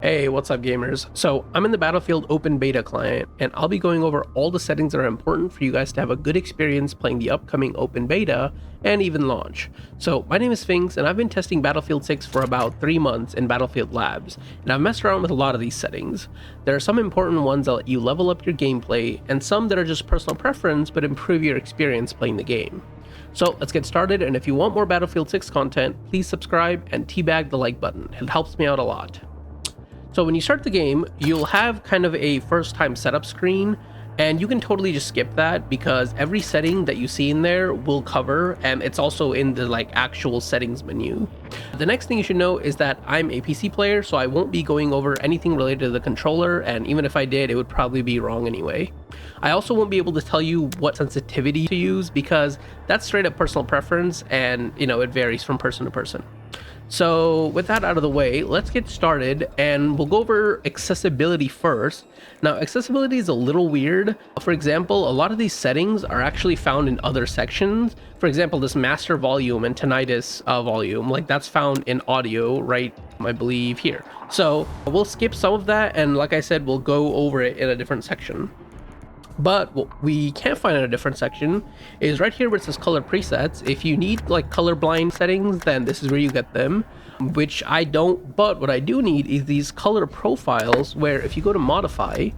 Hey, what's up gamers? So I'm in the Battlefield open beta client and I'll be going over all the settings that are important for you guys to have a good experience playing the upcoming open beta and even launch. So my name is Sphinx and I've been testing Battlefield 6 for about 3 months in Battlefield Labs, and I've messed around with a lot of these settings. There are some important ones that let you level up your gameplay and some that are just personal preference but improve your experience playing the game. So let's get started, and if you want more Battlefield 6 content, please subscribe and teabag the like button. It helps me out a lot. So when you start the game, you'll have kind of a first time setup screen, and you can totally just skip that because every setting that you see in there will cover, and it's also in the actual settings menu. The next thing you should know is that I'm a PC player, so I won't be going over anything related to the controller, and even if I did, it would probably be wrong anyway. I also won't be able to tell you what sensitivity to use because that's straight up personal preference, and it varies from person to person. So with that out of the way, let's get started, and we'll go over accessibility first. Now, accessibility is a little weird. For example, a lot of these settings are actually found in other sections. For example, this master volume and tinnitus volume, that's found in audio, right? I believe here. So we'll skip some of that, and like I said, we'll go over it in a different section. But what we can't find in a different section is right here where it says color presets. If you need colorblind settings, then this is where you get them, which I don't. But what I do need is these color profiles, where if you go to modify,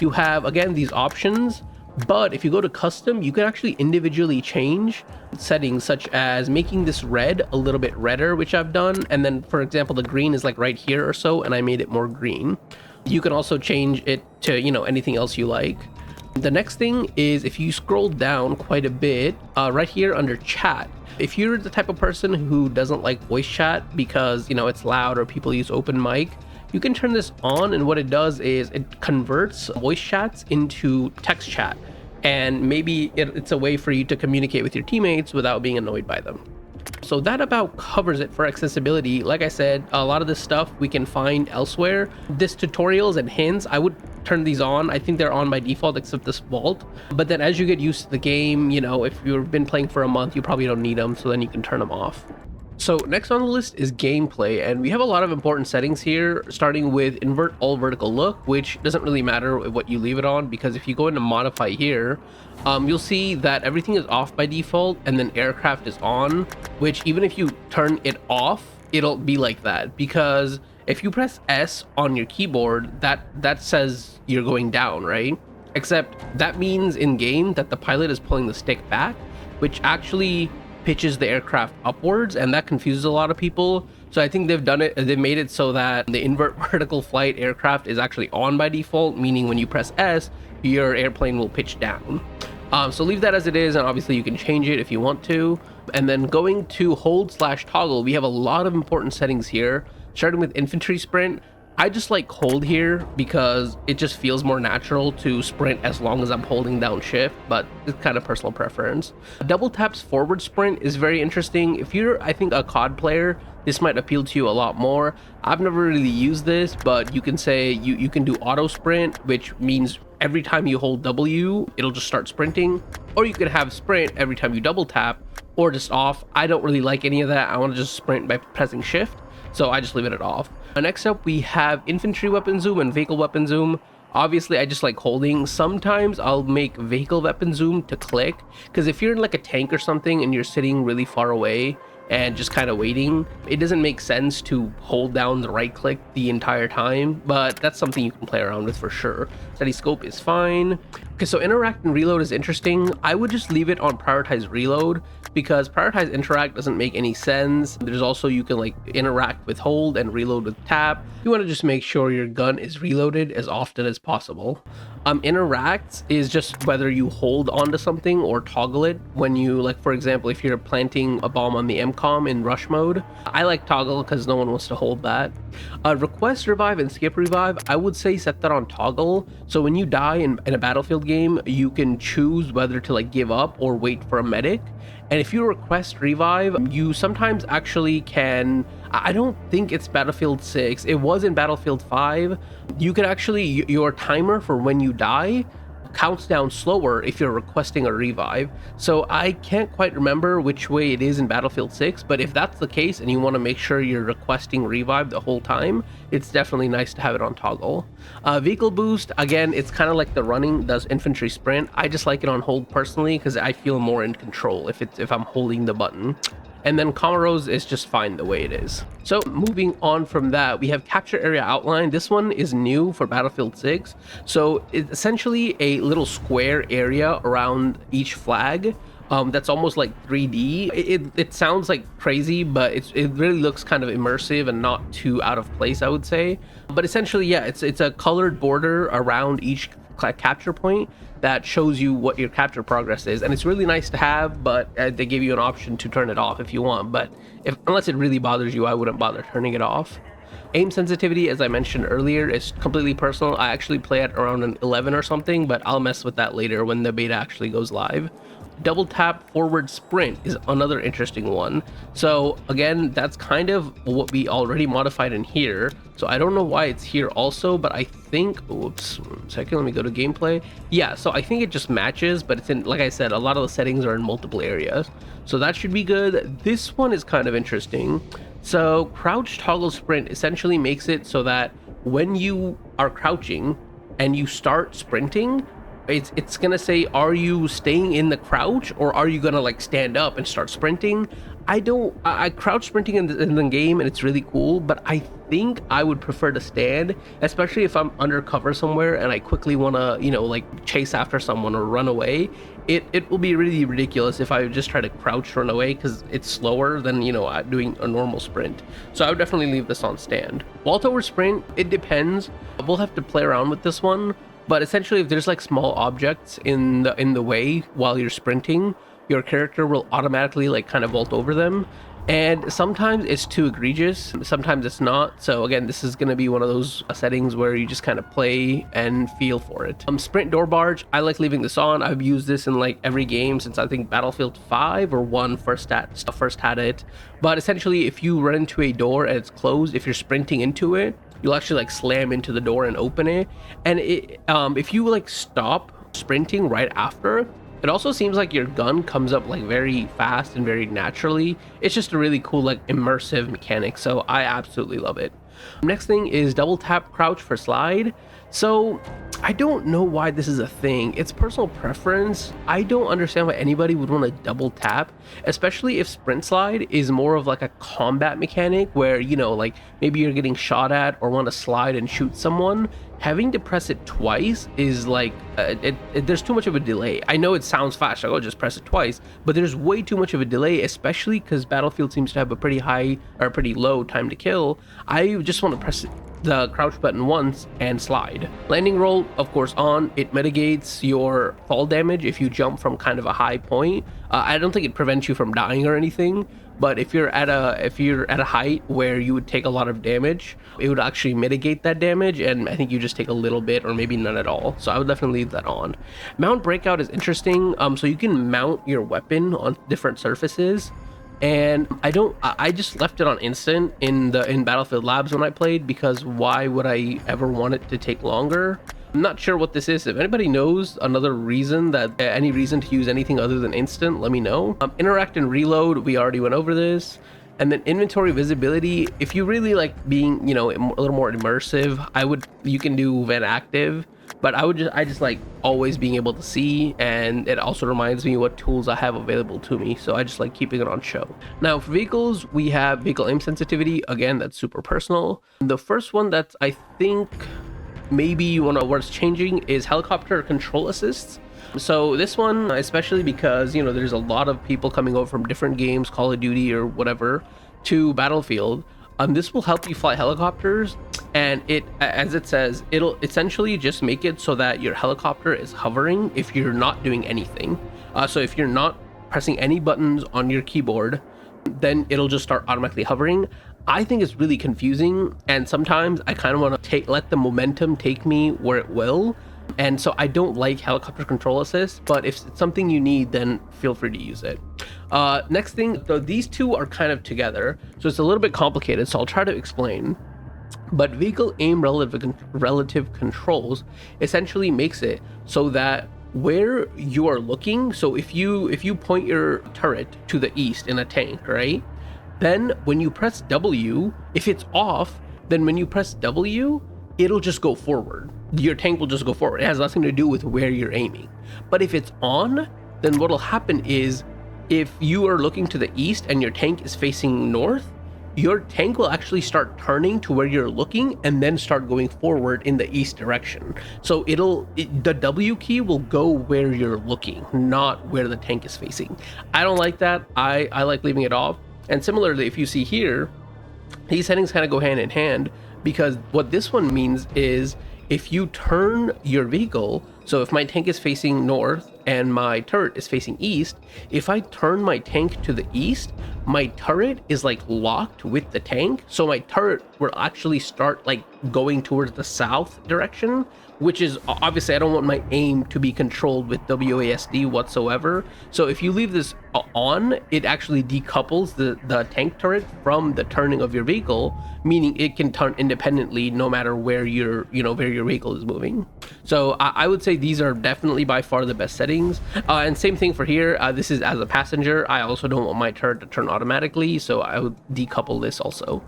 you have again these options. But if you go to custom, you can actually individually change settings, such as making this red a little bit redder, which I've done. And then, for example, the green is right here or so, and I made it more green. You can also change it to anything else you like. The next thing is, if you scroll down quite a bit, right here under chat, if you're the type of person who doesn't like voice chat because it's loud or people use open mic, you can turn this on, and what it does is it converts voice chats into text chat, and maybe it's a way for you to communicate with your teammates without being annoyed by them. So that about covers it for accessibility. Like I said, a lot of this stuff we can find elsewhere. This tutorials and hints, I would turn these on. I think they're on by default except this vault. But then as you get used to the game, if you've been playing for a month, you probably don't need them, so then you can turn them off. So next on the list is gameplay, and we have a lot of important settings here, starting with invert all vertical look, which doesn't really matter what you leave it on, because if you go into modify here, you'll see that everything is off by default, and then aircraft is on, which even if you turn it off, it'll be like that, because if you press S on your keyboard, that says you're going down, right? Except that means in game that the pilot is pulling the stick back, which actually pitches the aircraft upwards, and that confuses a lot of people. So I think they've made it so that the invert vertical flight aircraft is actually on by default, meaning when you press S, your airplane will pitch down. So leave that as it is, and obviously you can change it if you want to. And then going to hold/toggle, we have a lot of important settings here, starting with infantry sprint. I just like hold here because it just feels more natural to sprint as long as I'm holding down shift, but it's kind of personal preference. Double taps forward sprint is very interesting. If you're, I think, a COD player, this might appeal to you a lot more. I've never really used this, but you can say you can do auto sprint, which means every time you hold W, it'll just start sprinting, or you can have sprint every time you double tap, or just off. I don't really like any of that. I want to just sprint by pressing shift, so I just leave it off. Next up, we have infantry weapon zoom and vehicle weapon zoom. Obviously, I just like holding. Sometimes I'll make vehicle weapon zoom to click, because if you're in a tank or something and you're sitting really far away and just kind of waiting, it doesn't make sense to hold down the right click the entire time, but that's something you can play around with for sure. Steady scope is fine. Okay, so interact and reload is interesting. I would just leave it on prioritize reload, because prioritize interact doesn't make any sense. There's also, you can interact with hold and reload with tap. You want to just make sure your gun is reloaded as often as possible. Interacts is just whether you hold onto something or toggle it when you, for example, if you're planting a bomb on the MCOM in rush mode. I like toggle because no one wants to hold that. Request revive and skip revive, I would say set that on toggle. So when you die in a Battlefield game, you can choose whether to give up or wait for a medic. And if you request revive, you sometimes actually can. I don't think it's Battlefield 6. It was in Battlefield 5. You can actually, your timer for when you die counts down slower if you're requesting a revive. So I can't quite remember which way it is in Battlefield 6, but if that's the case and you want to make sure you're requesting revive the whole time, it's definitely nice to have it on toggle. Vehicle boost, again, it's kind of like the running does infantry sprint. I just like it on hold personally because I feel more in control if I'm holding the button. And then Comoros is just fine the way it is. So moving on from that, we have capture area outline. This one is new for Battlefield 6. So it's essentially a little square area around each flag. That's almost like 3D. It sounds like crazy, but it really looks kind of immersive and not too out of place, I would say. But essentially, yeah, it's a colored border around each capture point that shows you what your capture progress is, and it's really nice to have, but they give you an option to turn it off if you want. But unless it really bothers you, I wouldn't bother turning it off. Aim sensitivity, as I mentioned earlier, is completely personal. I actually play at around an 11 or something, but I'll mess with that later when the beta actually goes live. Double tap forward sprint is another interesting one. So again, that's kind of what we already modified in here. So I don't know why it's here also, but I think, oops, 1 second, let me go to gameplay. Yeah, so I think it just matches, but it's in, like I said, a lot of the settings are in multiple areas. So that should be good. This one is kind of interesting. So crouch toggle sprint essentially makes it so that when you are crouching and you start sprinting, it's gonna say, are you staying in the crouch or are you gonna like stand up and start sprinting? I crouch sprinting in the game and it's really cool, but I think I would prefer to stand, especially if I'm undercover somewhere and I quickly want to, you know, like chase after someone or run away. It will be really ridiculous if I just try to crouch run away because it's slower than, you know, doing a normal sprint. So I would definitely leave this on stand. Wall tower sprint, it depends. We'll have to play around with this one. But essentially, if there's like small objects in the way while you're sprinting, your character will automatically like kind of vault over them. And sometimes it's too egregious, sometimes it's not. So again, this is going to be one of those settings where you just kind of play and feel for it. Sprint door barge, I like leaving this on. I've used this in like every game since I think Battlefield 5 or 1 first had it. But essentially, if you run into a door and it's closed, if you're sprinting into it, you'll actually like slam into the door and open it. And if you like stop sprinting right after, it also seems like your gun comes up like very fast and very naturally. It's just a really cool like immersive mechanic, so I absolutely love it. Next thing is double tap crouch for slide. So I don't know why this is a thing. It's personal preference. I don't understand why anybody would want to double tap, especially if sprint slide is more of like a combat mechanic where, you know, like maybe you're getting shot at or want to slide and shoot someone. Having to press it twice is like, there's too much of a delay. I know it sounds fast, like, oh, just press it twice, but there's way too much of a delay, especially because Battlefield seems to have a pretty high or pretty low time to kill. I just want to press the crouch button once and slide. Landing roll, of course, on. It mitigates your fall damage if you jump from kind of a high point. I don't think it prevents you from dying or anything, but if you're at a height where you would take a lot of damage, it would actually mitigate that damage, and I think you just take a little bit or maybe none at all. So I would definitely leave that on. Mount breakout is interesting. So you can mount your weapon on different surfaces. And I just left it on instant in Battlefield Labs when I played, because why would I ever want it to take longer? I'm not sure what this is. If anybody knows another reason any reason to use anything other than instant, let me know. Interact and reload, we already went over this. And then inventory visibility, if you really like being, you know, a little more immersive, you can do Van Active, but I just like always being able to see, and it also reminds me what tools I have available to me, so I just like keeping it on show. Now for vehicles, we have vehicle aim sensitivity. Again, that's super personal. The first one that I think maybe one of what's changing is helicopter control assists. So this one, especially because, you know, there's a lot of people coming over from different games, Call of Duty or whatever, to Battlefield. This will help you fly helicopters, and as it says, it'll essentially just make it so that your helicopter is hovering if you're not doing anything. So if you're not pressing any buttons on your keyboard, then it'll just start automatically hovering. I think it's really confusing, and sometimes I kind of want to let the momentum take me where it will. And so I don't like helicopter control assist, but if it's something you need, then feel free to use it. Next thing, though, these two are kind of together, so it's a little bit complicated, so I'll try to explain. But vehicle aim relative controls essentially makes it so that where you are looking, so if you point your turret to the east in a tank, right, then when you press W, if it's off, then when you press W, it'll just go forward. Your tank will just go forward. It has nothing to do with where you're aiming. But if it's on, then what'll happen is if you are looking to the east and your tank is facing north, your tank will actually start turning to where you're looking and then start going forward in the east direction. So the W key will go where you're looking, not where the tank is facing. I don't like that. I like leaving it off. And similarly, if you see here, these settings kind of go hand in hand, because what this one means is if you turn your vehicle, so if my tank is facing north and my turret is facing east, if I turn my tank to the east, my turret is like locked with the tank, so my turret will actually start like going towards the south direction, which is obviously I don't want my aim to be controlled with WASD whatsoever. So if you leave this on, it actually decouples the tank turret from the turning of your vehicle, meaning it can turn independently no matter where your vehicle is moving. So I would say these are definitely by far the best settings. And same thing for here. This is as a passenger. I also don't want my turret to turn automatically, so I would decouple this also.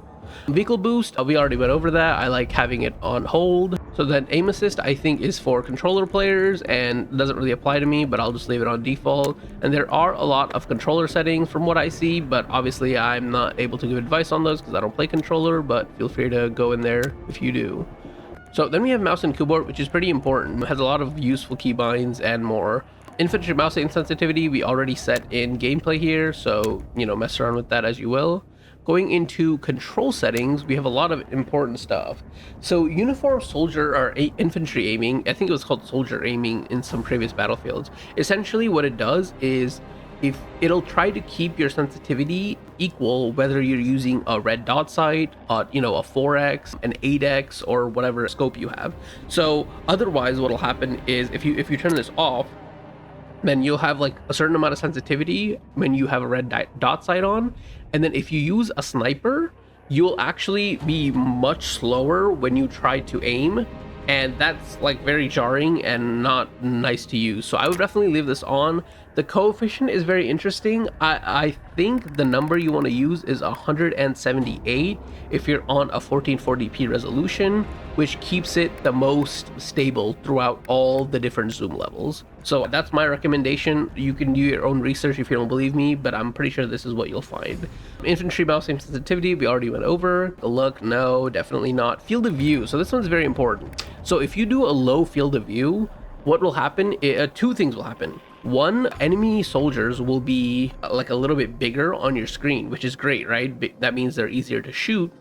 Vehicle boost, we already went over that. I like having it on hold. So then aim assist I think is for controller players and doesn't really apply to me, but I'll just leave it on default. And there are a lot of controller settings from what I see, but obviously I'm not able to give advice on those because I don't play controller, but feel free to go in there if you do. So then we have mouse and keyboard, which is pretty important. It has a lot of useful keybinds and more. Infantry mouse aim sensitivity we already set in gameplay here, so mess around with that as you will. Going into control settings, we have a lot of important stuff. So uniform soldier or infantry aiming, I think it was called soldier aiming in some previous battlefields. Essentially what it does is if it'll try to keep your sensitivity equal whether you're using a red dot sight, a 4x, an 8x, or whatever scope you have. So otherwise what'll happen is if you turn this off, then you'll have like a certain amount of sensitivity when you have a red dot sight on, and then if you use a sniper, you'll actually be much slower when you try to aim, and that's like very jarring and not nice to use. So I would definitely leave this on. The coefficient is very interesting. I think the number you want to use is 178 if you're on a 1440p resolution, which keeps it the most stable throughout all the different zoom levels. So that's my recommendation. You can do your own research if you don't believe me, but I'm pretty sure this is what you'll find. Infantry mouse aim sensitivity we already went over. The look, no, definitely not. Field of view, so this one's very important. So if you do a low field of view, what will happen, two things will happen. One, enemy soldiers will be like a little bit bigger on your screen, which is great, right? That means they're easier to shoot,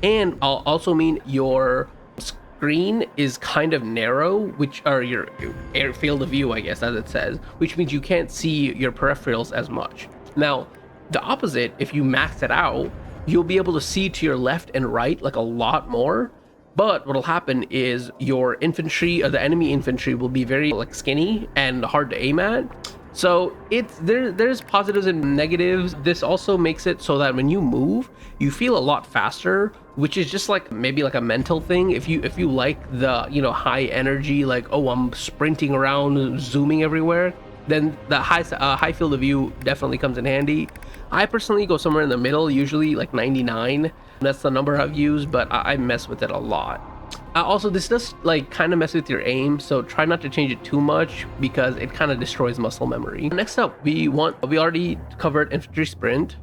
and I'll also mean your screen is kind of narrow, which are your air field of view, I guess, as it says, which means you can't see your peripherals as much. Now, the opposite, if you max it out, you'll be able to see to your left and right like a lot more. But what'll happen is your infantry, or the enemy infantry, will be very like skinny and hard to aim at. So there's positives and negatives. This also makes it so that when you move, you feel a lot faster, which is just like maybe like a mental thing. If you like the high energy, like, oh, I'm sprinting around, zooming everywhere, then the high field of view definitely comes in handy. I personally go somewhere in the middle, usually like 99. That's the number I've used, but I mess with it a lot. Also, this does like kind of mess with your aim, so try not to change it too much because it kind of destroys muscle memory. Next up, we already covered infantry sprint.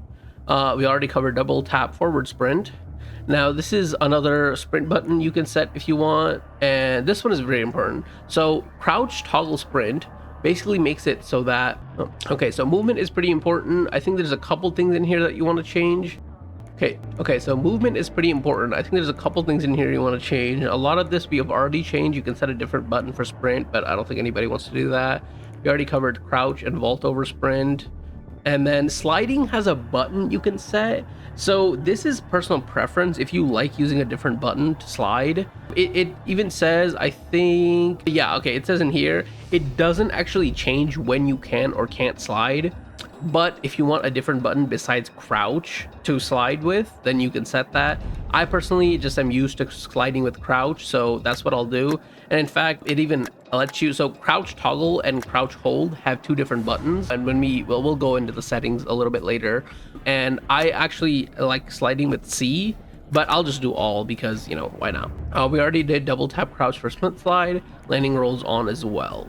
We already covered double tap forward sprint. Now this is another sprint button you can set if you want, and this one is very important. So crouch toggle sprint basically makes it so that so movement is pretty important. I think there's a couple things in here that you want to change. Okay, so movement is pretty important. I think there's a couple things in here you want to change. A lot of this we have already changed. You can set a different button for sprint, but I don't think anybody wants to do that. We already covered crouch and vault over sprint. And then sliding has a button you can set. So this is personal preference if you like using a different button to slide. It even says, I think, yeah, okay, it says in here, it doesn't actually change when you can or can't slide. But if you want a different button besides crouch to slide with, then you can set that. I personally just am used to sliding with crouch, so that's what I'll do. And in fact, it even lets you, so crouch toggle and crouch hold have two different buttons. And when we'll go into the settings a little bit later. And I actually like sliding with C, but I'll just do all because, you know, why not? We already did double tap crouch for split slide, landing rolls on as well.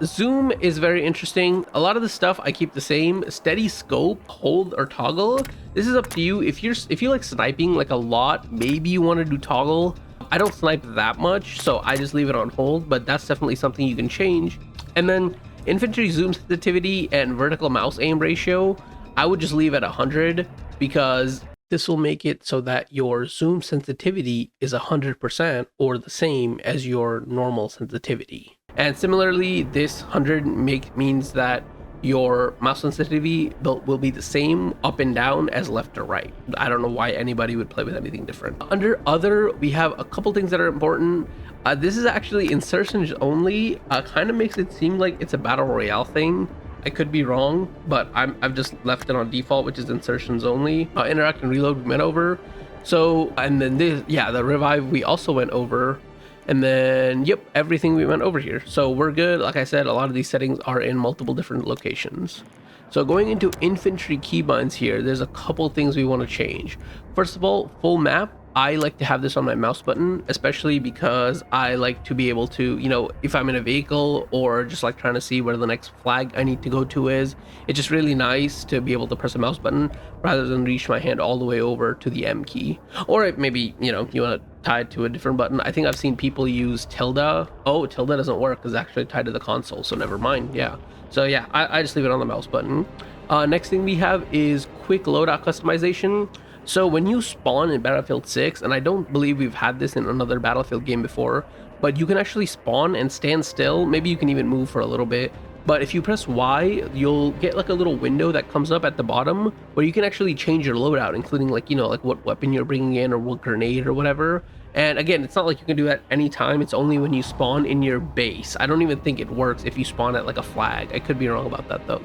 Zoom is very interesting. A lot of the stuff I keep the same. Steady scope, hold or toggle. This is up to you. If you like sniping like a lot, maybe you want to do toggle. I don't snipe that much, so I just leave it on hold, but that's definitely something you can change. And then infantry zoom sensitivity and vertical mouse aim ratio, I would just leave at 100 because this will make it so that your zoom sensitivity is 100% or the same as your normal sensitivity. And similarly, this 100 means that your mouse sensitivity will be the same up and down as left or right. I don't know why anybody would play with anything different. Under other, we have a couple things that are important. This is actually insertions only. Kind of makes it seem like it's a battle royale thing. I could be wrong, but I've just left it on default, which is insertions only. Interact and reload we went over. So, and then this, yeah, the revive we also went over. And then, yep, everything we went over here. So we're good. Like I said, a lot of these settings are in multiple different locations. So going into infantry keybinds here, there's a couple things we want to change. First of all, full map. I like to have this on my mouse button, especially because I like to be able to, you know, if I'm in a vehicle or just like trying to see where the next flag I need to go to is, it's just really nice to be able to press a mouse button rather than reach my hand all the way over to the M key. Or maybe, you know, you want to tie it to a different button. I think I've seen people use tilde. Oh, tilde doesn't work because it's actually tied to the console, so never mind. Yeah. So yeah, I just leave it on the mouse button. Next thing we have is quick loadout customization. So when you spawn in Battlefield 6, and I don't believe we've had this in another Battlefield game before, but you can actually spawn and stand still. Maybe you can even move for a little bit. But if you press Y, you'll get like a little window that comes up at the bottom where you can actually change your loadout, including like, you know, like what weapon you're bringing in or what grenade or whatever. And again, it's not like you can do that anytime. It's only when you spawn in your base. I don't even think it works if you spawn at like a flag. I could be wrong about that though.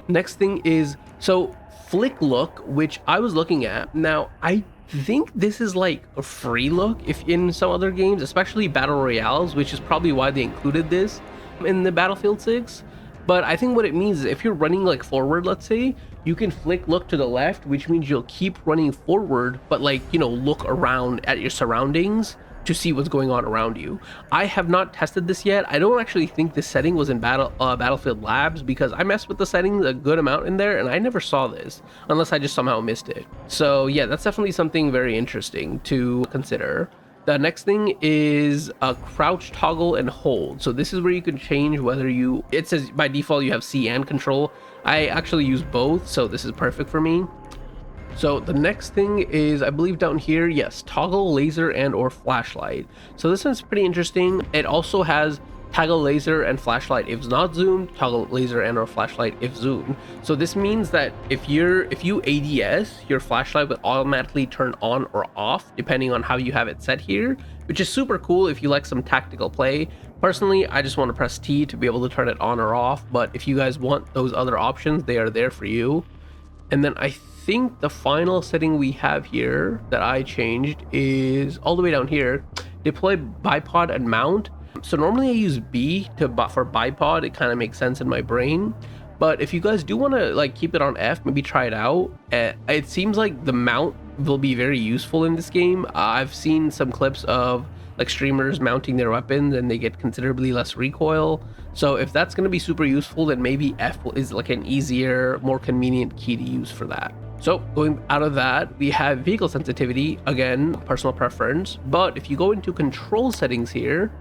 Next thing is, so flick look, which I was looking at. Now, I think this is like a free look if in some other games, especially battle royales, which is probably why they included this in the Battlefield 6. But I think what it means is if you're running like forward, let's say, you can flick look to the left, which means you'll keep running forward, but like, you know, look around at your surroundings to see what's going on around you. I have not tested this yet. I don't actually think this setting was in Battlefield Labs because I messed with the settings a good amount in there and I never saw this unless I just somehow missed it. So yeah, that's definitely something very interesting to consider. The next thing is a crouch toggle and hold. So this is where you can change whether it says by default you have C and control. I actually use both, so this is perfect for me. So the next thing is, I believe down here, yes, toggle laser and or flashlight. So this one's pretty interesting. It also has toggle laser and flashlight if not zoomed, toggle laser and or flashlight if zoomed. So this means that if you ADS, your flashlight will automatically turn on or off depending on how you have it set here, which is super cool if you like some tactical play. Personally, I just want to press T to be able to turn it on or off, but if you guys want those other options, they are there for you. And then I think the final setting we have here that I changed is all the way down here, deploy bipod and mount. So normally I use B for bipod. It kind of makes sense in my brain. But if you guys do want to like keep it on F, maybe try it out. It seems like the mount will be very useful in this game. I've seen some clips of like streamers mounting their weapons and they get considerably less recoil. So if that's going to be super useful, then maybe F is like an easier, more convenient key to use for that. So going out of that, we have vehicle sensitivity, again, personal preference. But if you go into control settings here,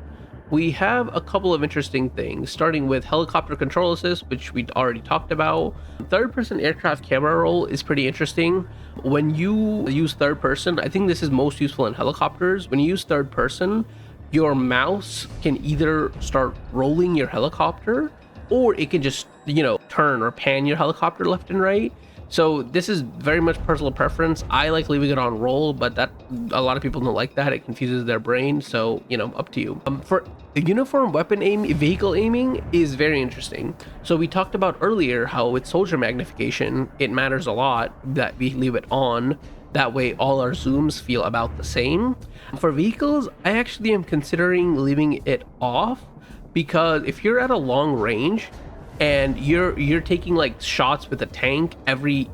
we have a couple of interesting things, starting with helicopter control assist, which we already talked about. Third person aircraft camera roll is pretty interesting. When you use third person, I think this is most useful in helicopters. When you use third person, your mouse can either start rolling your helicopter or it can just, you know, turn or pan your helicopter left and right. So this is very much personal preference. I like leaving it on roll, but that a lot of people don't like that. It confuses their brain. So, you know, up to you. For uniform weapon aim, vehicle aiming is very interesting. So we talked about earlier how with soldier magnification, it matters a lot that we leave it on. That way all our zooms feel about the same. For vehicles, I actually am considering leaving it off, because if you're at a long range and you're taking like shots with a tank every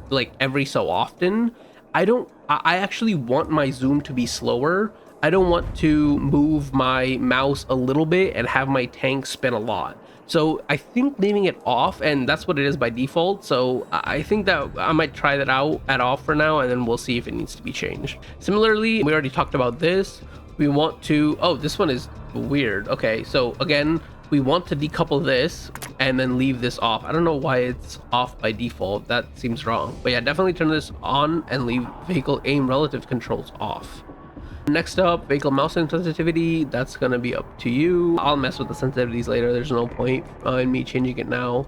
so often, I actually want my zoom to be slower. I don't want to move my mouse a little bit and have my tank spin a lot. So I think leaving it off, and that's what it is by default. So I think that I might try that out at off for now, and then we'll see if it needs to be changed. Similarly, we already talked about this. We want to, oh, this one is weird. Okay, so again, we want to decouple this and then leave this off. I don't know why it's off by default. That seems wrong. But yeah, definitely turn this on and leave vehicle aim relative controls off. Next up, vehicle mouse sensitivity. That's gonna be up to you. I'll mess with the sensitivities later. There's no point in me changing it now.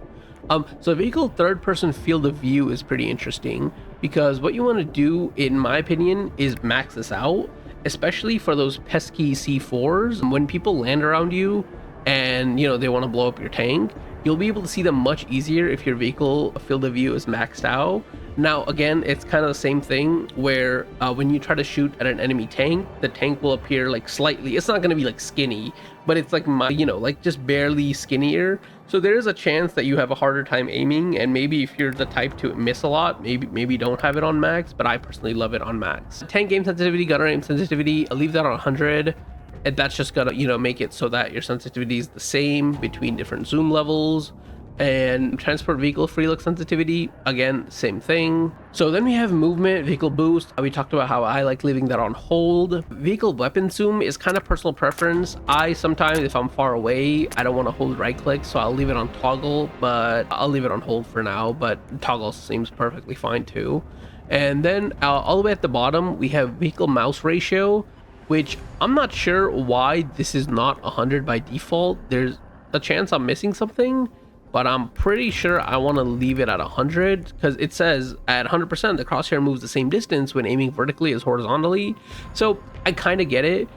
So vehicle third person field of view is pretty interesting, because what you want to do, in my opinion, is max this out, especially for those pesky C4s. When people land around you and, you know, they want to blow up your tank, you'll be able to see them much easier if your vehicle field of view is maxed out. Now, again, it's kind of the same thing where when you try to shoot at an enemy tank, the tank will appear like slightly, it's not going to be like skinny, but it's like, you know, like just barely skinnier. So there is a chance that you have a harder time aiming, and maybe if you're the type to miss a lot, maybe don't have it on max, but I personally love it on max. Tank aim sensitivity, gunner aim sensitivity, I'll leave that on 100. And that's just gonna, you know, make it so that your sensitivity is the same between different zoom levels. And transport vehicle free look sensitivity, again, same thing. So then we have movement, vehicle boost. We talked about how I like leaving that on hold. Vehicle weapon zoom is kind of personal preference. I sometimes, if I'm far away, I don't want to hold right click, so I'll leave it on toggle, but I'll leave it on hold for now, but toggle seems perfectly fine too. And then all the way at the bottom, we have vehicle mouse ratio, which I'm not sure why this is not 100 by default. There's a chance I'm missing something, but I'm pretty sure I want to leave it at 100, because it says at 100% the crosshair moves the same distance when aiming vertically as horizontally. So I kind of get it.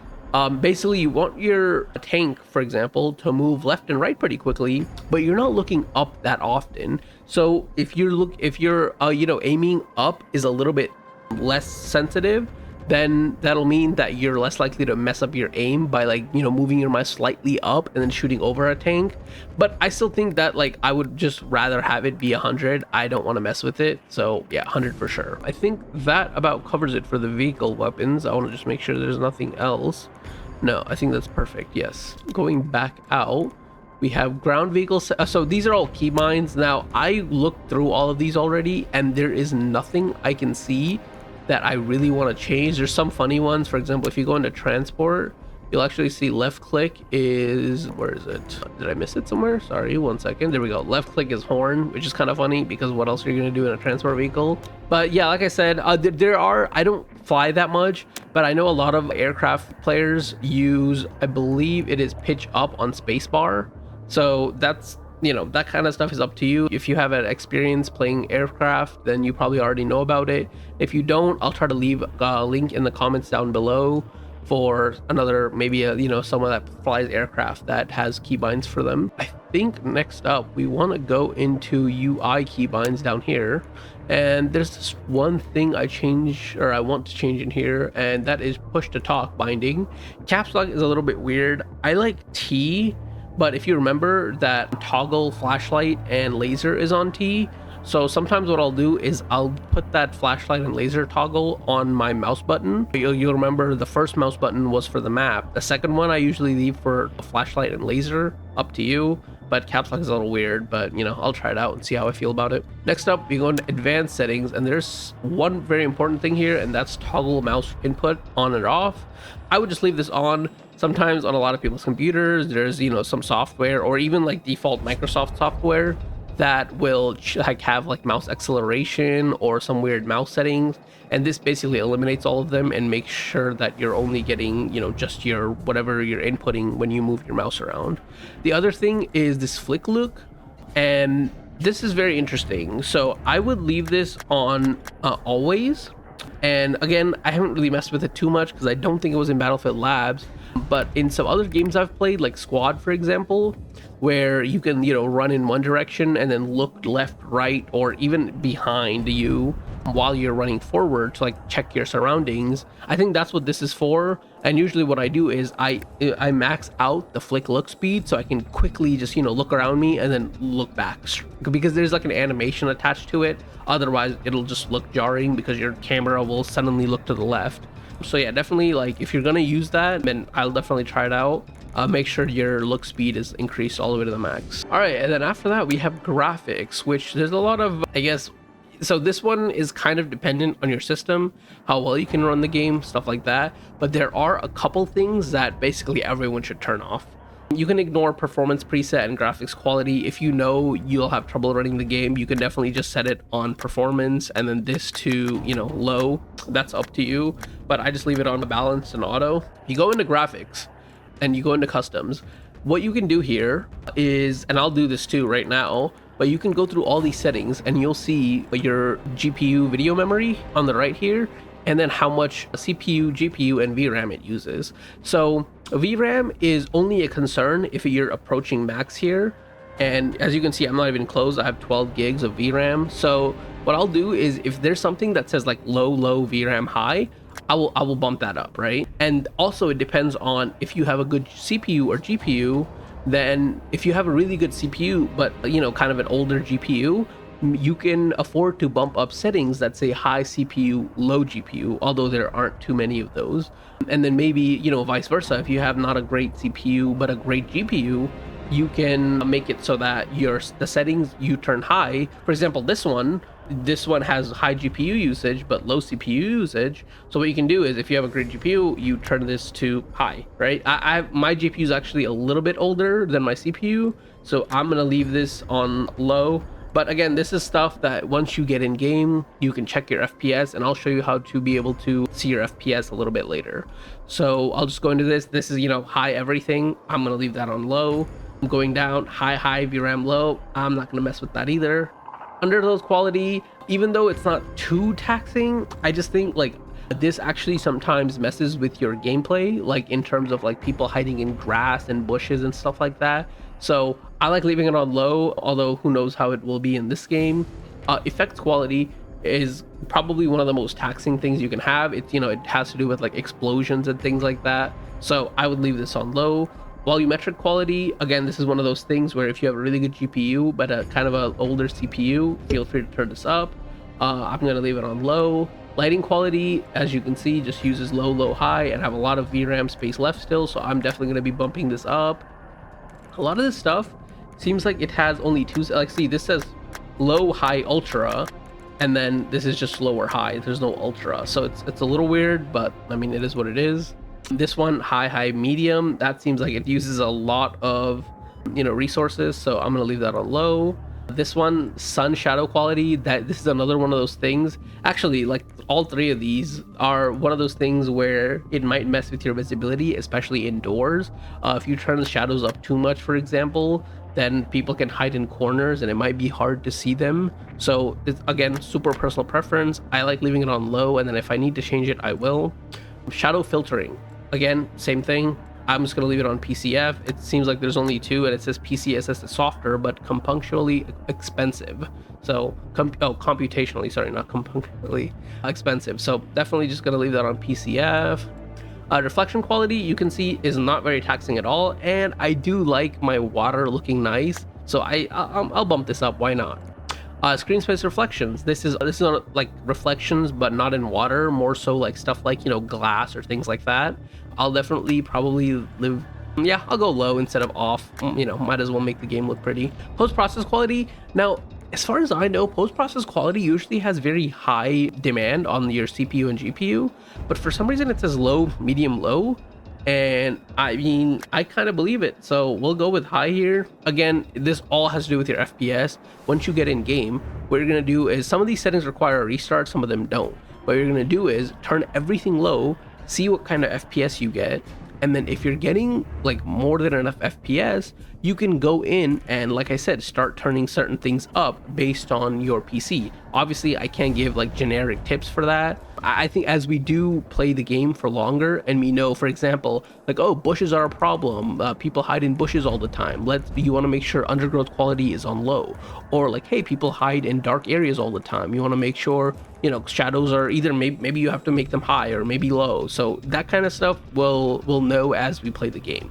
Basically, you want your tank, for example, to move left and right pretty quickly, but you're not looking up that often. So if you're you know, aiming up is a little bit less sensitive, then that'll mean that you're less likely to mess up your aim by, like, you know, moving your mouse slightly up and then shooting over a tank. But I still think that, like, I would just rather have it be 100. I don't want to mess with it. So yeah, 100 for sure. I think that about covers it for the vehicle weapons. I want to just make sure there's nothing else. No, I think that's perfect. Yes. Going back out, we have ground vehicles. So these are all keybinds. Now, I looked through all of these already, and there is nothing I can see that I really want to change. There's some funny ones. For example, if you go into transport, you'll actually see left click is, where is it? Did I miss it somewhere? Sorry, one second. There we go. Left click is horn, which is kind of funny because what else are you going to do in a transport vehicle? But yeah, like I said, there are, I don't fly that much, but I know a lot of aircraft players use, I believe it is pitch up on spacebar. So that's, you know, that kind of stuff is up to you. If you have an experience playing aircraft, then you probably already know about it. If you don't, I'll try to leave a link in the comments down below for another, maybe a, you know, someone that flies aircraft that has keybinds for them. I think next up we want to go into UI keybinds down here, and there's this one thing I want to change in here, and that is push to talk binding. Caps lock is a little bit weird. I like T, but if you remember that toggle flashlight and laser is on T, so sometimes what I'll do is I'll put that flashlight and laser toggle on my mouse button. You'll remember the first mouse button was for the map. The second one I usually leave for flashlight and laser, up to you. But caps lock is a little weird, but you know, I'll try it out and see how I feel about it. Next up, we go into advanced settings, and there's one very important thing here, and that's toggle mouse input on and off. I would just leave this on. Sometimes on a lot of people's computers, there's, you know, some software or even like default Microsoft software that will like have like mouse acceleration or some weird mouse settings, and this basically eliminates all of them and makes sure that you're only getting, you know, just your whatever you're inputting when you move your mouse around. The other thing is this flick look, and This is very interesting. So I would leave this on always. And again, I haven't really messed with it too much because I don't think it was in Battlefield Labs. But in some other games I've played, like Squad, for example, where you can, run in one direction and then look left, right, or even behind you while you're running forward to like check your surroundings. I think that's what this is for. And usually what I do is I max out the flick look speed so I can quickly just look around me and then look back, because there's like an animation attached to it. Otherwise it'll just look jarring because your camera will suddenly look to the left. So yeah, definitely, like, if you're gonna use that, then I'll definitely try it out. Make sure your look speed is increased all the way to the max. All right, and then after that we have graphics, which there's a lot of, I guess, so this one is kind of dependent on your system, how well you can run the game, stuff like that. But there are a couple things that basically everyone should turn off. You can ignore performance preset and graphics quality. If you know you'll have trouble running the game, you can definitely just set it on performance and then this to, low. That's up to you, but I just leave it on balance and auto. You go into graphics and you go into customs. What you can do here is, and I'll do this too right now, but you can go through all these settings and you'll see your GPU video memory on the right here, and then how much CPU, GPU, and VRAM it uses. So VRAM is only a concern if you're approaching max here. And as you can see, I'm not even close. I have 12 gigs of VRAM. So what I'll do is, if there's something that says like low VRAM high, I will bump that up, right? And also it depends on if you have a good CPU or GPU. Then if you have a really good CPU, but kind of an older GPU, you can afford to bump up settings that say high CPU, low GPU, although there aren't too many of those. And then maybe, vice versa. If you have not a great CPU, but a great GPU, you can make it so that the settings you turn high. For example, this one has high GPU usage but low CPU usage. So what you can do is, if you have a great GPU, you turn this to high, right? My GPU is actually a little bit older than my CPU, so I'm gonna leave this on low. But again, this is stuff that once you get in game, you can check your FPS, and I'll show you how to be able to see your FPS a little bit later. So I'll just go into this. This is, high everything. I'm gonna leave that on low. I'm going down, high VRAM low. I'm not gonna mess with that either. Under those quality, even though it's not too taxing, I just think like this actually sometimes messes with your gameplay, like in terms of like people hiding in grass and bushes and stuff like that. So I like leaving it on low, although who knows how it will be in this game. Effects quality is probably one of the most taxing things you can have. It's, it has to do with like explosions and things like that. So I would leave this on low. Volumetric quality, again, this is one of those things where if you have a really good GPU but a kind of an older CPU, feel free to turn this up. I'm gonna leave it on low. Lighting quality, as you can see, just uses low, high, and have a lot of VRAM space left still, so I'm definitely gonna be bumping this up. A lot of this stuff seems like it has only two, like, see, this says low, high, ultra, and then this is just low or high. There's no ultra, so it's a little weird, but I mean, it is what it is. This one, high, medium, that seems like it uses a lot of resources, so I'm gonna leave that on low. This one, sun shadow quality, this is another one of those things. Actually, like all three of these are one of those things where it might mess with your visibility, especially indoors. If you turn the shadows up too much, for example, then people can hide in corners and it might be hard to see them. So it's, again, super personal preference. I like leaving it on low, and then if I need to change it, I will. Shadow filtering, again, same thing. I'm just going to leave it on PCF. It seems like there's only two, and it says PCSS is softer, but compunctionally expensive. So, computationally, sorry, not compunctionally expensive. So definitely just going to leave that on PCF. Reflection quality, you can see, is not very taxing at all, and I do like my water looking nice, so I'll bump this up. Why not? Screen space reflections. This is not like reflections, but not in water, more so like stuff like glass or things like that. I'll definitely probably I'll go low instead of off. Might as well make the game look pretty. Post-process quality. Now, as far as I know, post-process quality usually has very high demand on your CPU and GPU, but for some reason it says low, medium, low. And I mean, I kind of believe it, so we'll go with high here. Again, this all has to do with your FPS. Once you get in game, what you're going to do is, some of these settings require a restart, some of them don't. What you're going to do is turn everything low, see what kind of FPS you get, And then if you're getting like more than enough FPS, you can go in and, like I said, start turning certain things up based on your PC. Obviously, I can't give like generic tips for that. I think as we do play the game for longer and we know, for example, like, oh, bushes are a problem. People hide in bushes all the time. You want to make sure undergrowth quality is on low. Or like, hey, people hide in dark areas all the time. You want to make sure, you know, shadows are either maybe you have to make them high or maybe low. So that kind of stuff we'll know as we play the game.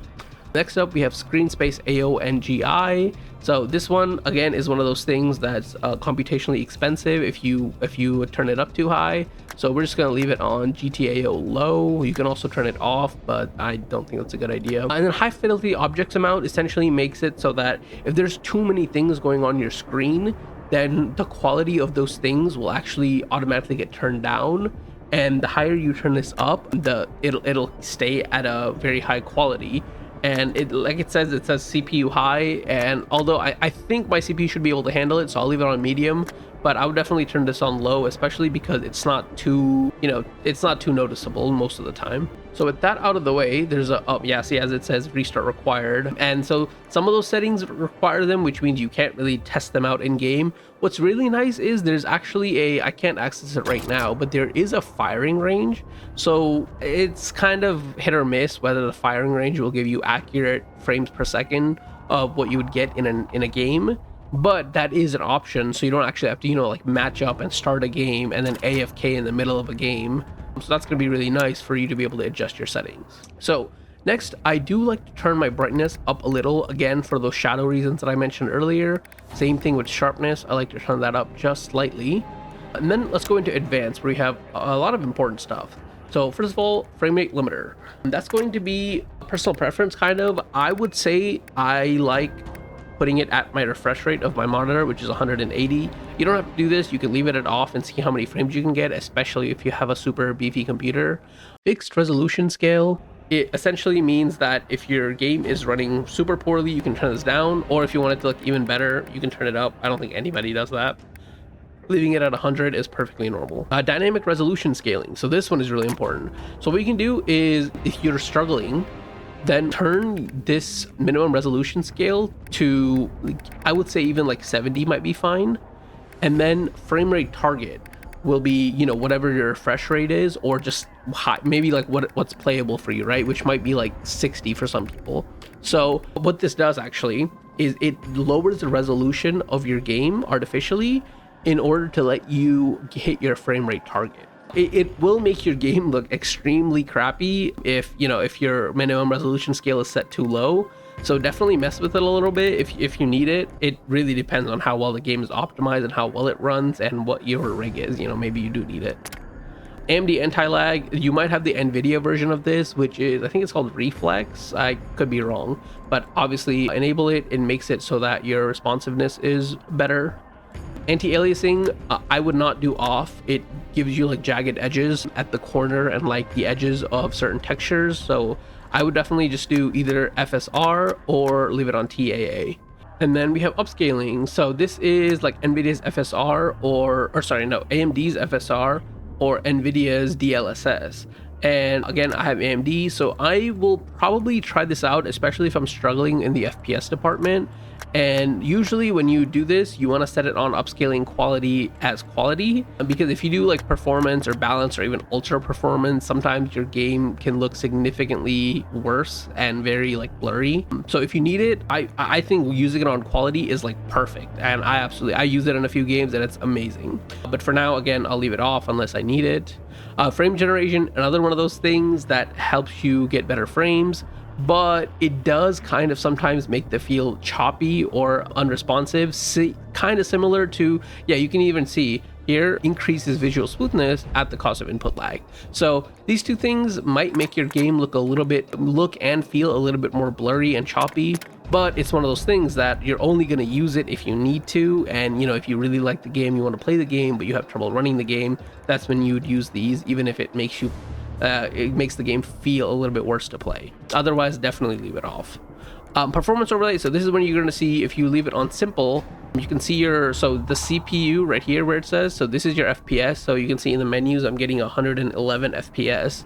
Next up, we have screen space AONGI. So this one again is one of those things that's computationally expensive if you turn it up too high. So we're just gonna leave it on GTAO low. You can also turn it off, but I don't think that's a good idea. And then high fidelity objects amount essentially makes it so that if there's too many things going on your screen, then the quality of those things will actually automatically get turned down. And the higher you turn this up, it'll stay at a very high quality. And it says CPU high, and although I think my CPU should be able to handle it, so I'll leave it on medium, but I would definitely turn this on low, especially because it's not too, you know, it's not too noticeable most of the time. So with that out of the way, there's a, oh yeah, see, as it says, restart required. And so some of those settings require them, which means you can't really test them out in game. What's really nice is there's actually I can't access it right now, but there is a firing range. So it's kind of hit or miss whether the firing range will give you accurate frames per second of what you would get in a game. But that is an option, so you don't actually have to, you know, like match up and start a game and then AFK in the middle of a game. So that's going to be really nice for you to be able to adjust your settings. So next, I do like to turn my brightness up a little, again, for those shadow reasons that I mentioned earlier. Same thing with sharpness. I like to turn that up just slightly. And then let's go into advanced, where we have a lot of important stuff. So first of all, frame rate limiter. That's going to be personal preference, kind of. I would say I like putting it at my refresh rate of my monitor, which is 180. You don't have to do this. You can leave it at off and see how many frames you can get, especially if you have a super beefy computer. Fixed resolution scale. It essentially means that if your game is running super poorly, you can turn this down, or if you want it to look even better, you can turn it up. I don't think anybody does that. Leaving it at 100 is perfectly normal. Dynamic resolution scaling. So this one is really important. So what you can do is, if you're struggling, then turn this minimum resolution scale to, I would say even like 70 might be fine. And then frame rate target will be, you know, whatever your refresh rate is, or just high, maybe like what's playable for you, right? Which might be like 60 for some people. So what this does actually is it lowers the resolution of your game artificially in order to let you hit your frame rate target. It will make your game look extremely crappy if, you know, if your minimum resolution scale is set too low. So definitely mess with it a little bit if you need it. It really depends on how well the game is optimized and how well it runs and what your rig is. You know, maybe you do need it. AMD anti-lag, you might have the NVIDIA version of this, which is, I think it's called Reflex. I could be wrong, but obviously enable it. It makes it so that your responsiveness is better. Anti-aliasing, I would not do off. It gives you like jagged edges at the corner and like the edges of certain textures. So I would definitely just do either FSR or leave it on TAA. And then we have upscaling. So this is like NVIDIA's FSR AMD's FSR or NVIDIA's DLSS. And again, I have AMD, so I will probably try this out, especially if I'm struggling in the FPS department. And usually when you do this, you want to set it on upscaling quality as quality, because if you do like performance or balance or even ultra performance, sometimes your game can look significantly worse and very like blurry. So if you need it, I think using it on quality is like perfect, and I use it in a few games and it's amazing. But for now, again, I'll leave it off unless I need it. Frame generation, another one of those things that helps you get better frames, but it does kind of sometimes make the feel choppy or unresponsive. Kind of similar to, yeah, you can even see here, increases visual smoothness at the cost of input lag. So these two things might make your game look and feel a little bit more blurry and choppy, but it's one of those things that you're only going to use it if you need to. And, you know, if you really like the game, you want to play the game, but you have trouble running the game, that's when you would use these, even if it makes you it makes the game feel a little bit worse to play. Otherwise, definitely leave it off. Performance overlay. So this is when you're going to see, if you leave it on simple, you can see the CPU right here where it says, so this is your FPS. So you can see in the menus, I'm getting 111 FPS.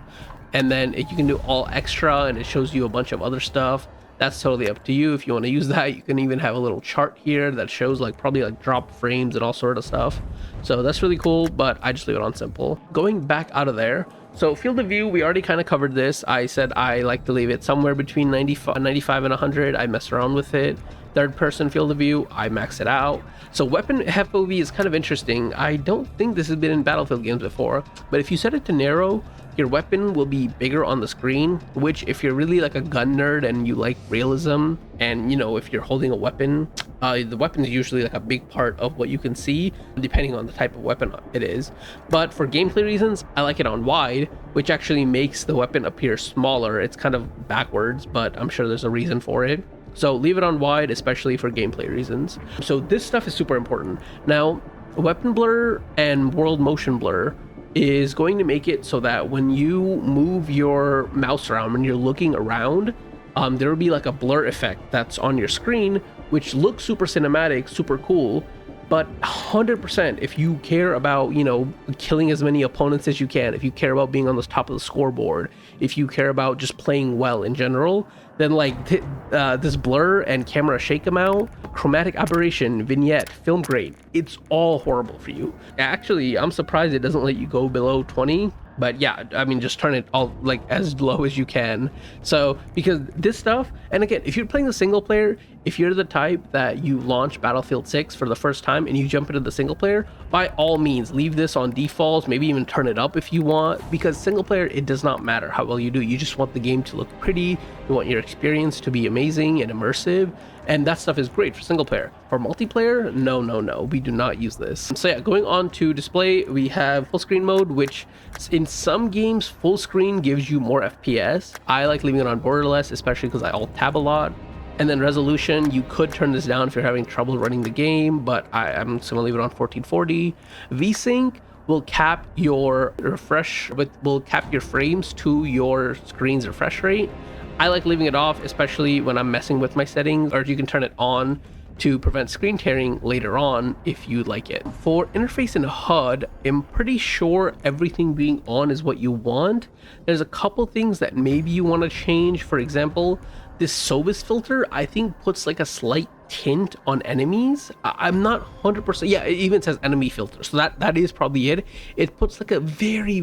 and then you can do all extra and it shows you a bunch of other stuff. That's totally up to you if you want to use that. You can even have a little chart here that shows like probably like drop frames and all sort of stuff. So that's really cool, but I just leave it on simple. Going back out of there, so field of view, we already kind of covered this. I said I like to leave it somewhere between 95 and 100. I mess around with it. Third person field of view, I max it out. So weapon FOV is kind of interesting. I don't think this has been in Battlefield games before, but if you set it to narrow, your weapon will be bigger on the screen, which if you're really like a gun nerd and you like realism, and you know, if you're holding a weapon, the weapon is usually like a big part of what you can see, depending on the type of weapon it is. But for gameplay reasons, I like it on wide, which actually makes the weapon appear smaller. It's kind of backwards, but I'm sure there's a reason for it. So leave it on wide, especially for gameplay reasons. So this stuff is super important. Now, weapon blur and world motion blur is going to make it so that when you move your mouse around, when you're looking around, there will be like a blur effect that's on your screen, which looks super cinematic, super cool. But 100%, if you care about, you know, killing as many opponents as you can, if you care about being on the top of the scoreboard, if you care about just playing well in general, then like this blur and camera shake amount, chromatic aberration, vignette, film grade, it's all horrible for you. Actually, I'm surprised it doesn't let you go below 20. But yeah, I mean, just turn it all like as low as you can. So because this stuff, and again, if you're playing the single player, if you're the type that you launch Battlefield 6 for the first time and you jump into the single player, by all means leave this on defaults, maybe even turn it up if you want, because single player, it does not matter how well you do. You just want the game to look pretty, you want your experience to be amazing and immersive, and that stuff is great for single player. For multiplayer, no, we do not use this. So yeah, going on to display, we have full screen mode, which in some games full screen gives you more FPS. I like leaving it on borderless, especially because I alt tab a lot. And then resolution, you could turn this down if you're having trouble running the game, but I'm just gonna leave it on 1440. VSync will cap your will cap your frames to your screen's refresh rate. I like leaving it off, especially when I'm messing with my settings, or you can turn it on to prevent screen tearing later on if you like it. For interface and HUD, I'm pretty sure everything being on is what you want. There's a couple things that maybe you want to change. For example, this Sovis filter, I think, puts like a slight tint on enemies. I'm not 100%. Yeah, it even says enemy filter, so that is probably it. It puts like a very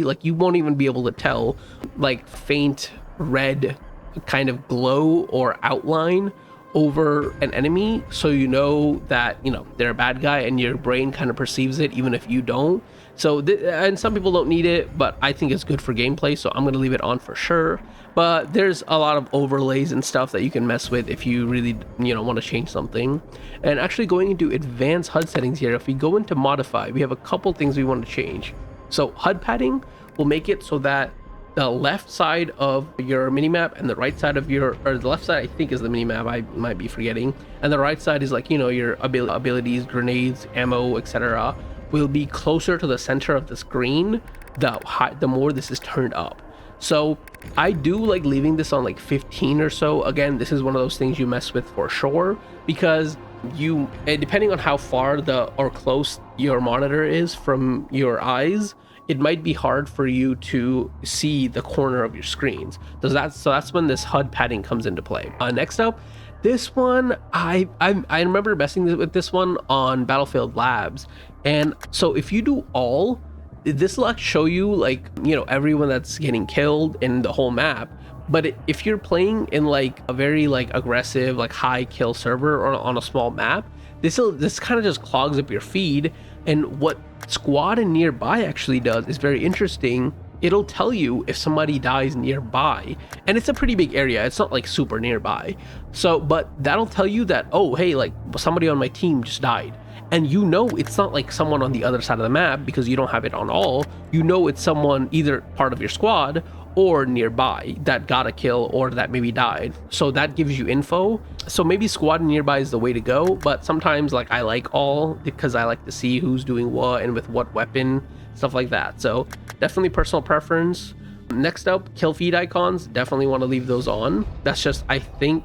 like, you won't even be able to tell, like faint red kind of glow or outline over an enemy, so you know that, you know, they're a bad guy and your brain kind of perceives it even if you don't. So and some people don't need it, but I think it's good for gameplay, so I'm going to leave it on for sure. But there's a lot of overlays and stuff that you can mess with if you really, you know, want to change something. And actually going into advanced HUD settings here, if we go into modify, we have a couple things we want to change. So HUD padding will make it so that the left side of your minimap and the right side of your, or the left side I think is the minimap, I might be forgetting, and the right side is like, you know, your abilities, grenades, ammo, etc., will be closer to the center of the screen the more this is turned up. So I do like leaving this on like 15 or so. Again, this is one of those things you mess with for sure, because you, depending on how far or close your monitor is from your eyes, it might be hard for you to see the corner of your screens. So that's when this HUD padding comes into play. Next up, this one, I remember messing with this one on Battlefield Labs. And so if you do all, this will show you, like, you know, everyone that's getting killed in the whole map. But if you're playing in like a very like aggressive, like high kill server or on a small map, this kind of just clogs up your feed. And what squad and nearby actually does is very interesting. It'll tell you if somebody dies nearby, and it's a pretty big area. It's not like super nearby. So, but that'll tell you that, oh, hey, like somebody on my team just died. And you know, it's not like someone on the other side of the map because you don't have it on all. You know, it's someone either part of your squad or nearby that got a kill or that maybe died. So that gives you info. So maybe squad and nearby is the way to go, but sometimes like I like all, because I like to see who's doing what and with what weapon, stuff like that. So definitely personal preference. Next up, kill feed icons, definitely want to leave those on. That's just, I think,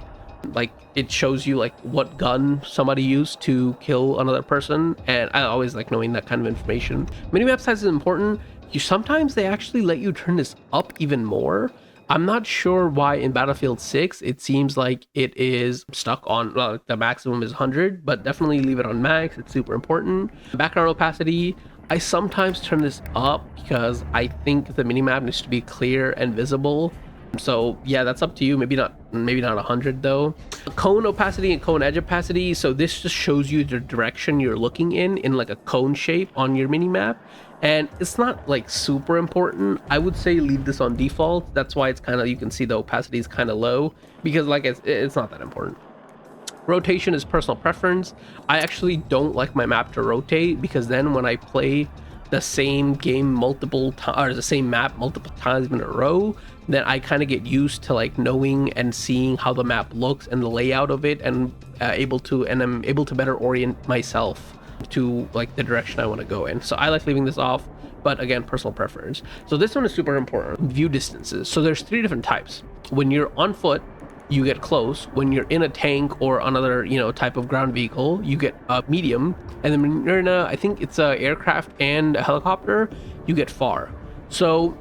like it shows you like what gun somebody used to kill another person, and I always like knowing that kind of information. Minimap size is important. sometimes they actually let you turn this up even more. I'm not sure why in Battlefield 6 it seems like it is stuck on, well, the maximum is 100, but definitely leave it on max. It's super important. Background opacity, I sometimes turn this up because I think the minimap needs to be clear and visible. So yeah, that's up to you. Maybe not 100 though. Cone opacity and cone edge opacity. So this just shows you the direction you're looking in like a cone shape on your minimap. And it's not like super important. I would say leave this on default. That's why it's kind of, you can see the opacity is kind of low, because like it's not that important. Rotation is personal preference. I actually don't like my map to rotate, because then when I play the same game multiple times, or the same map multiple times in a row, then I kind of get used to like knowing and seeing how the map looks and the layout of it, and I'm able to better orient myself to like the direction I want to go in. So I like leaving this off, but again, personal preference. So this one is super important. View distances. So there's 3 different types. When you're on foot, you get close. When you're in a tank or another, type of ground vehicle, you get medium. And then when you're in I think it's a aircraft and a helicopter, you get far. So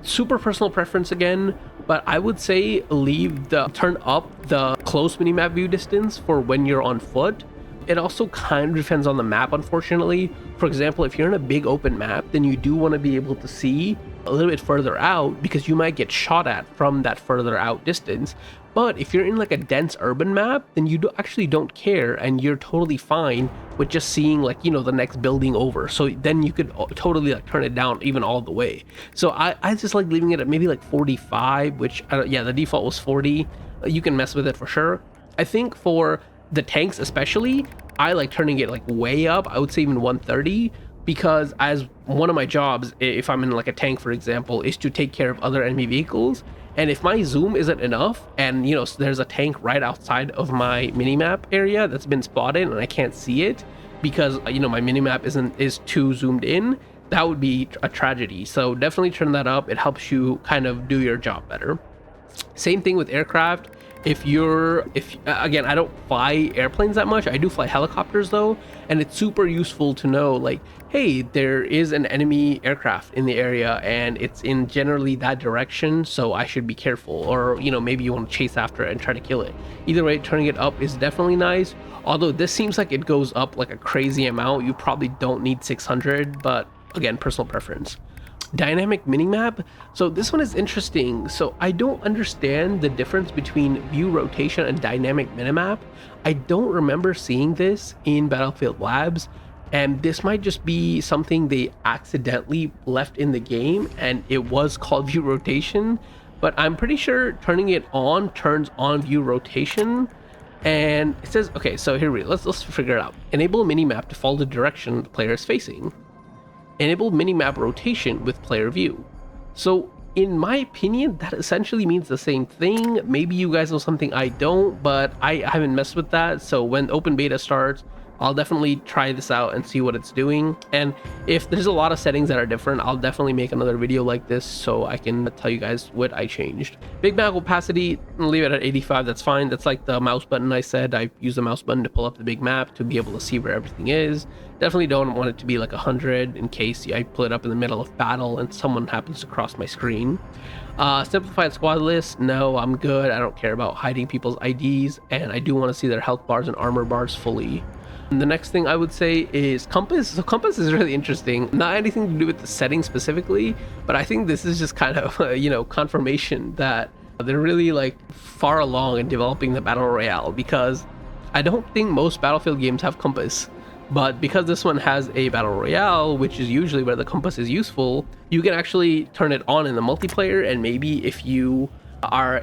super personal preference again, but I would say turn up the close minimap view distance for when you're on foot. It also kind of depends on the map, unfortunately. For example, if you're in a big open map, then you do want to be able to see a little bit further out, because you might get shot at from that further out distance. But if you're in like a dense urban map, then you actually don't care, and you're totally fine with just seeing like, the next building over. So then you could totally like turn it down even all the way. So I just like leaving it at maybe like 45, which yeah, the default was 40. You can mess with it for sure. I think for the tanks especially, I like turning it like way up. I would say even 130, because as one of my jobs, if I'm in like a tank, for example, is to take care of other enemy vehicles. And if my zoom isn't enough, and there's a tank right outside of my minimap area that's been spotted and I can't see it because my minimap is too zoomed in, that would be a tragedy. So definitely turn that up. It helps you kind of do your job better. Same thing with aircraft. If again, I don't fly airplanes that much. I do fly helicopters though, and it's super useful to know like, hey, there is an enemy aircraft in the area and it's in generally that direction, so I should be careful. Or maybe you want to chase after it and try to kill it. Either way, turning it up is definitely nice, although this seems like it goes up like a crazy amount. You probably don't need 600, but again, personal preference. Dynamic minimap. So this one is interesting. So I don't understand the difference between view rotation and dynamic minimap. I don't remember seeing this in Battlefield Labs, and this might just be something they accidentally left in the game and it was called view rotation, but I'm pretty sure turning it on turns on view rotation. And it says, okay, so here let's figure it out. Enable minimap to follow the direction the player is facing. Enable minimap rotation with player view. So in my opinion, that essentially means the same thing. Maybe you guys know something I don't, but I haven't messed with that. So when open beta starts, I'll definitely try this out and see what it's doing. And if there's a lot of settings that are different, I'll definitely make another video like this so I can tell you guys what I changed. Big map opacity, leave it at 85. That's fine. That's like the mouse button I said. I use the mouse button to pull up the big map to be able to see where everything is. Definitely don't want it to be like 100 in case I pull it up in the middle of battle and someone happens to cross my screen. Simplified squad list, no, I'm good. I don't care about hiding people's IDs, and I do want to see their health bars and armor bars fully. And the next thing I would say is compass. So compass is really interesting. Not anything to do with the settings specifically, but I think this is just kind of confirmation that they're really like far along in developing the battle royale, because I don't think most Battlefield games have compass. But because this one has a battle royale, which is usually where the compass is useful, you can actually turn it on in the multiplayer. And maybe if you are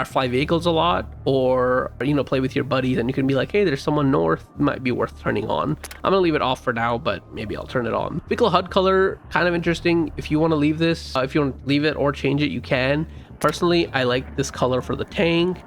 fly vehicles a lot, or play with your buddies, and you can be like, hey, there's someone north, it might be worth turning on. I'm gonna leave it off for now, but maybe I'll turn it on. Vehicle HUD color, kind of interesting. If you want to leave this, if you want to leave it or change it, you can. Personally, I like this color for the tank.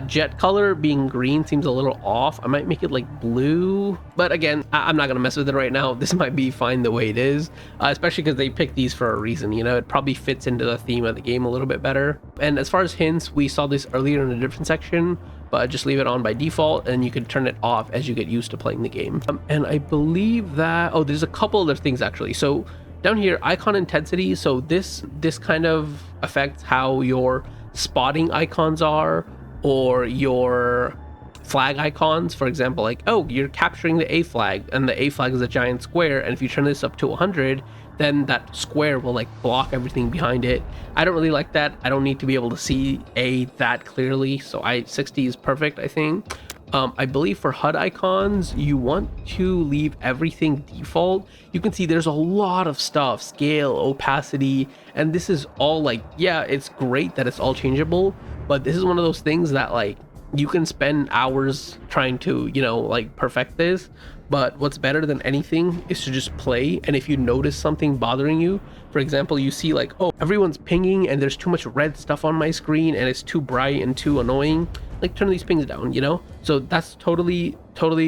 Jet color being green seems a little off. I might make it like blue, but again, I'm not gonna mess with it right now. This might be fine the way it is, especially because they picked these for a reason. It probably fits into the theme of the game a little bit better. And as far as hints, we saw this earlier in a different section, but just leave it on by default, and you can turn it off as you get used to playing the game. And I believe that, oh, there's a couple other things actually. So Down here, icon intensity. So this kind of affects how your spotting icons are, or your flag icons. For example, like, oh, you're capturing the A flag, and the A flag is a giant square, and if you turn this up to 100, then that square will like block everything behind it. I don't really like that. I don't need to be able to see A that clearly, so 60 is perfect, I think. I believe for HUD icons, you want to leave everything default. You can see there's a lot of stuff, scale, opacity, and this is all like, yeah, it's great that it's all changeable, but this is one of those things that like you can spend hours trying to, you know, like perfect this. But what's better than anything is to just play, and if you notice something bothering you, for example, you see like, oh, everyone's pinging and there's too much red stuff on my screen and it's too bright and too annoying, like turn these pings down, you know? So that's totally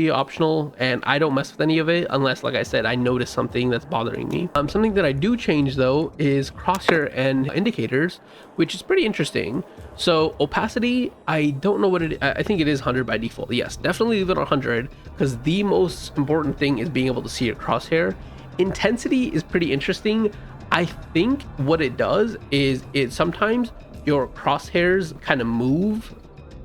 optional, and I don't mess with any of it unless, like I said, I notice something that's bothering me. Something that I do change though is crosshair and indicators, which is pretty interesting. So opacity, I don't know what it is. I think it is 100 by default. Yes, definitely leave it on 100, because the most important thing is being able to see your crosshair. Intensity is pretty interesting. I think what it does is it sometimes your crosshairs kind of move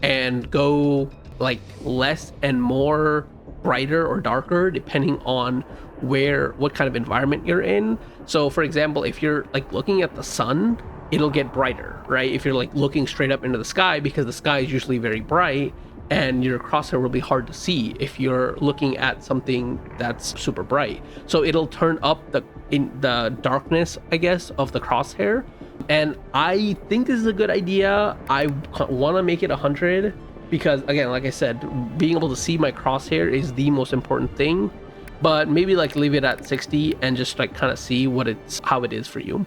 and go like less and more brighter or darker depending on what kind of environment you're in. So for example, if you're like looking at the sun, it'll get brighter, right? If you're like looking straight up into the sky, because the sky is usually very bright, and your crosshair will be hard to see if you're looking at something that's super bright. So it'll turn up the darkness, I guess, of the crosshair. And I think this is a good idea. I want to make it 100 because, again, like I said, being able to see my crosshair is the most important thing. But maybe like leave it at 60 and just like kind of see how it is for you.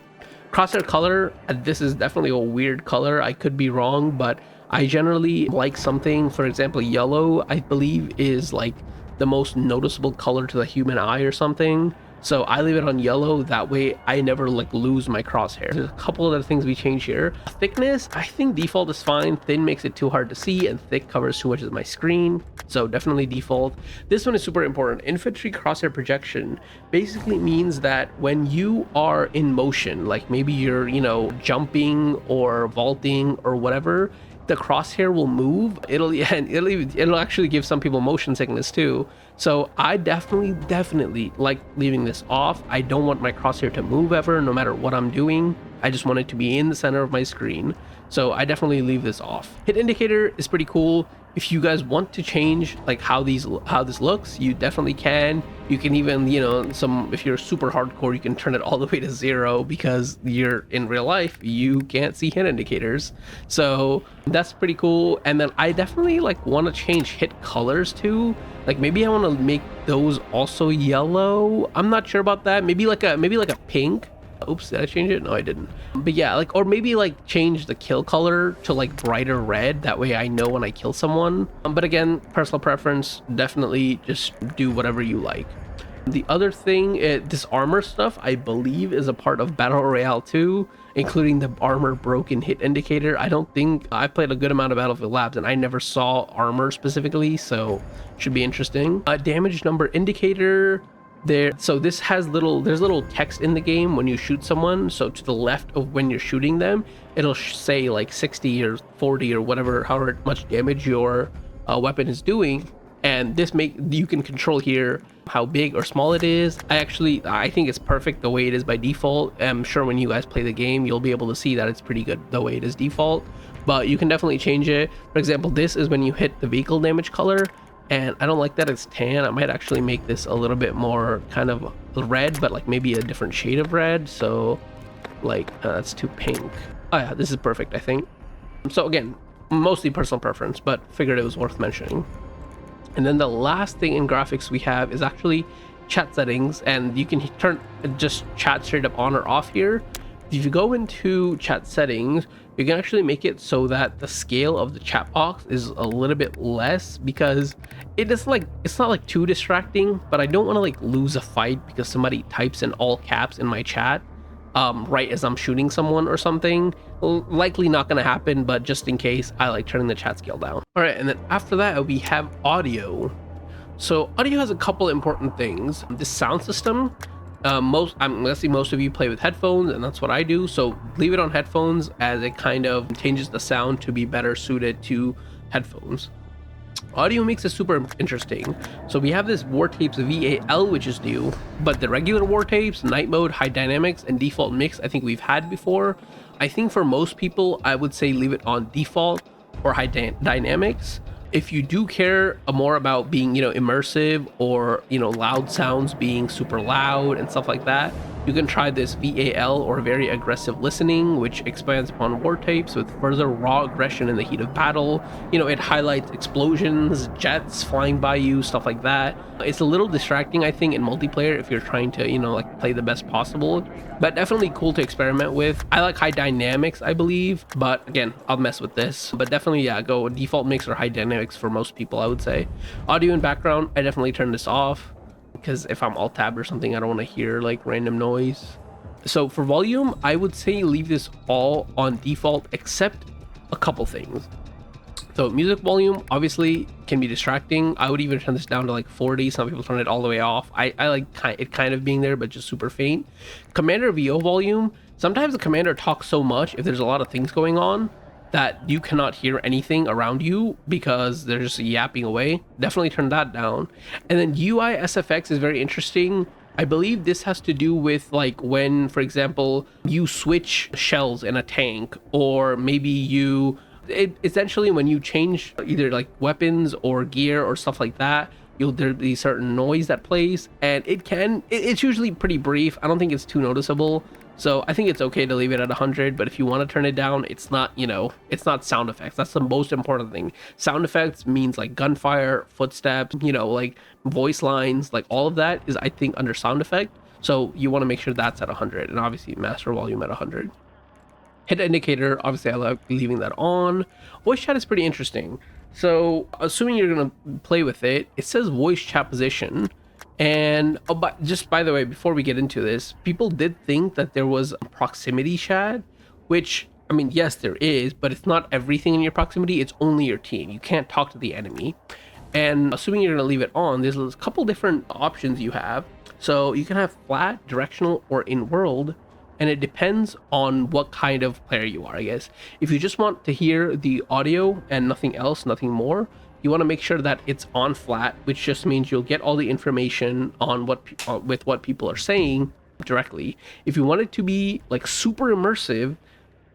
Crosshair color, this is definitely a weird color. I could be wrong, but I generally like something. For example, yellow, I believe, is like the most noticeable color to the human eye or something. So I leave it on yellow, that way I never like lose my crosshair. There's a couple other things we change here. Thickness, I think default is fine. Thin makes it too hard to see, and thick covers too much of my screen, so definitely default. This one is super important. Infantry crosshair projection basically means that when you are in motion, like maybe you're, you know, jumping or vaulting or whatever, the crosshair will move. It'll actually give some people motion sickness too. So I definitely like leaving this off. I don't want my crosshair to move ever, no matter what I'm doing. I just want it to be in the center of my screen. So I definitely leave this off. Hit indicator is pretty cool. If you guys want to change like how this looks, you definitely can. You can even, you know, if you're super hardcore, you can turn it all the way to 0, because you're in real life, you can't see hit indicators. So that's pretty cool. And then I definitely like want to change hit colors too. Like maybe I want to make those also yellow. I'm not sure about that. Maybe like a pink. Oops, did I change it? No, I didn't. But yeah, like, or maybe like change the kill color to like brighter red. That way I know when I kill someone. But again, personal preference, definitely just do whatever you like. The other thing, this armor stuff, I believe is a part of Battle Royale 2, including the armor broken hit indicator. I don't think I played a good amount of Battlefield Labs and I never saw armor specifically, so should be interesting. Damage number indicator. So this has there's little text in the game when you shoot someone. So to the left of when you're shooting them, it'll say like 60 or 40 or whatever, however much damage your weapon is doing. And you can control here how big or small it is. I think it's perfect the way it is by default. I'm sure when you guys play the game, you'll be able to see that it's pretty good the way it is default, but you can definitely change it. For example, this is when you hit the vehicle damage color, and I don't like that it's tan. I might actually make this a little bit more kind of red, but like maybe a different shade of red. So like that's too pink. Oh yeah, this is perfect, I think. So again, mostly personal preference, but figured it was worth mentioning. And then the last thing in graphics we have is actually chat settings, and you can turn just chat straight up on or off here. If you go into chat settings, you can actually make it so that the scale of the chat box is a little bit less, because it's not like too distracting, but I don't want to like lose a fight because somebody types in all caps in my chat right as I'm shooting someone or something. Likely not going to happen, but just in case, I like turning the chat scale down. All right, and then after that we have audio. So audio has a couple important things. The sound system, I'm guessing most of you play with headphones, and that's what I do. So leave it on headphones, as it kind of changes the sound to be better suited to headphones. Audio mix is super interesting. So we have this War Tapes VAL, which is new, but the regular War Tapes, night mode, high dynamics, and default mix, I think we've had before. I think for most people, I would say leave it on default or high dynamics. If you do care more about being, immersive, or, loud sounds being super loud and stuff like that, you can try this VAL, or very aggressive listening, which expands upon war tapes with further raw aggression in the heat of battle. It highlights explosions, jets flying by you, stuff like that. It's a little distracting, I think, in multiplayer if you're trying to, play the best possible, but definitely cool to experiment with. I like high dynamics, I believe, but again, I'll mess with this. But definitely, yeah, go default mix or high dynamics for most people, I would say. Audio and background, I definitely turn this off, because if I'm alt tabbed or something, I don't want to hear like random noise. So for volume, I would say leave this all on default except a couple things. So music volume obviously can be distracting. I would even turn this down to like 40. Some people turn it all the way off. I like it kind of being there, but just super faint. Commander VO volume, sometimes the commander talks so much if there's a lot of things going on that you cannot hear anything around you because they're just yapping away. Definitely turn that down. And then UI SFX is very interesting. I believe this has to do with like when, for example, you switch shells in a tank, or maybe essentially when you change either like weapons or gear or stuff like that, there'll be certain noise that plays, and it's usually pretty brief. I don't think it's too noticeable. So I think it's okay to leave it at 100, but if you want to turn it down, it's not, it's not sound effects. That's the most important thing. Sound effects means like gunfire, footsteps, like voice lines, like all of that is, I think, under sound effect. So you want to make sure that's at 100, and obviously master volume at 100. Hit indicator, obviously I like leaving that on. Voice chat is pretty interesting. So assuming you're going to play with it, it says voice chat position. And but just by the way, before we get into this, people did think that there was proximity chat, which, I mean, yes, there is, but it's not everything in your proximity. It's only your team. You can't talk to the enemy. And assuming you're going to leave it on, there's a couple different options you have. So you can have flat, directional, or in world, and it depends on what kind of player you are, I guess. If you just want to hear the audio and nothing else, nothing more, you want to make sure that it's on flat, which just means you'll get all the information on with what people are saying directly. If you want it to be like super immersive,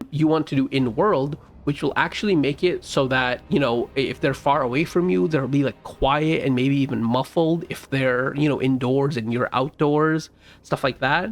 you want to do in world, which will actually make it so that, if they're far away from you, they'll be like quiet and maybe even muffled if they're, indoors and you're outdoors, stuff like that.